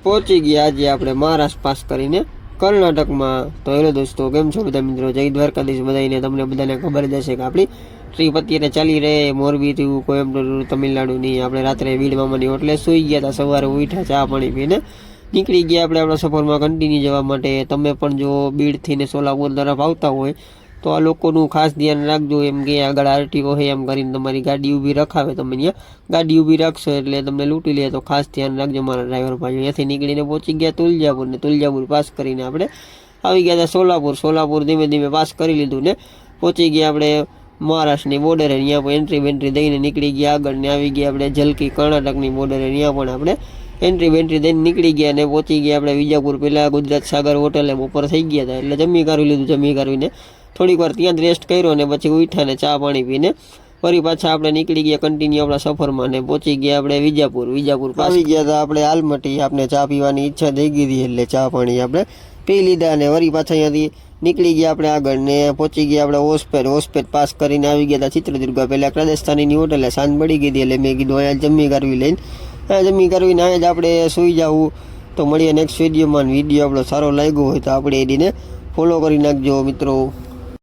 પહોંચી ગયા આજે આપણે મહારાષ્ટ્ર પાસ કરીને કર્ણાટકમાં. તો હેલો દોસ્તો, કેમ છો બધા મિત્રો? જય દ્વારકાધીશ બધાને. તમને બધાને ખબર જ હશે કે આપણી ટ્રીપ અત્યારે ચાલી રહે મોરબીથી કોયમ્બટુર તમિલનાડુની. આપણે રાત્રે વીડ મામાની હોટલે સૂઈ ગયા હતા, સવારે ઉઠ્યા, ચા પાણી પીને નીકળી ગયા આપણે આપણા સફરમાં કન્ટિન્યુ જવા માટે. તમે પણ જો બીડથી ને સોલાપુર તરફ આવતા હોય તો આ લોકોનું ખાસ ધ્યાન રાખજો, એમ કે આગળ આરટીઓ હોય એમ કરીને તમારી ગાડી ઊભી રખાવે. તમે અહીંયા ગાડી ઊભી રાખશો એટલે તમને લૂંટી લે, તો ખાસ ધ્યાન રાખજો મારા ડ્રાઈવર ભાઈ. અહીંયાથી નીકળીને પહોંચી ગયા તુલજાપુર, ને તુલજાપુર પાસ કરીને આપણે આવી ગયા હતા સોલાપુર. સોલાપુર ધીમે ધીમે પાસ કરી લીધું ને પહોંચી ગયા આપણે મહારાષ્ટ્રની બોર્ડરે. અહીંયા પણ એન્ટ્રી બેન્ટ્રી દઈને નીકળી ગયા આગળ, ને આવી ગયા આપણે ઝલકી કર્ણાટકની બોર્ડરે. અહીંયા પણ આપણે એન્ટ્રી બેન્ટ્રી દઈને નીકળી ગયા ને પહોંચી ગયા આપણે વિજાપુર. પહેલાં ગુજરાત સાગર હોટલે બપોર થઈ ગયા હતા એટલે જમી કરી લીધું. જમી કરીને થોડીક વાર ત્યાં જ રેસ્ટ કર્યો ને પછી ઉઠ્યા ને ચા પાણી પીને ફરી પાછા આપણે નીકળી ગયા કન્ટિન્યુ આપણા સફરમાં ને પહોંચી ગયા આપણે વિજાપુર. વિજાપુર આવી ગયા હતા આપણે આલમટી. આપણે ચા પીવાની ઈચ્છા થઈ ગઈ હતી એટલે ચા પાણી આપણે પી લીધા અને વળી પાછા અહીંયાથી નીકળી ગયા આપણે આગળ ને પહોંચી ગયા આપણે હોસ્પેટ. હોસ્પેટ પાસ કરીને આવી ગયા હતા ચિત્રદુર્ગ. પહેલાં રાજસ્થાનીની હોટલે સાંજ પડી ગઈ હતી એટલે મેં કીધું અહીંયા જમી કરવી લઈને જમી કરવીને અહીંયા જ આપણે સૂઈ જવું. તો મળીએ નેક્સ્ટ વિડીયોમાં. વિડીયો આપણો સારો લાગ્યો હોય તો આપણે એડીને ફોલો કરી નાખજો મિત્રો.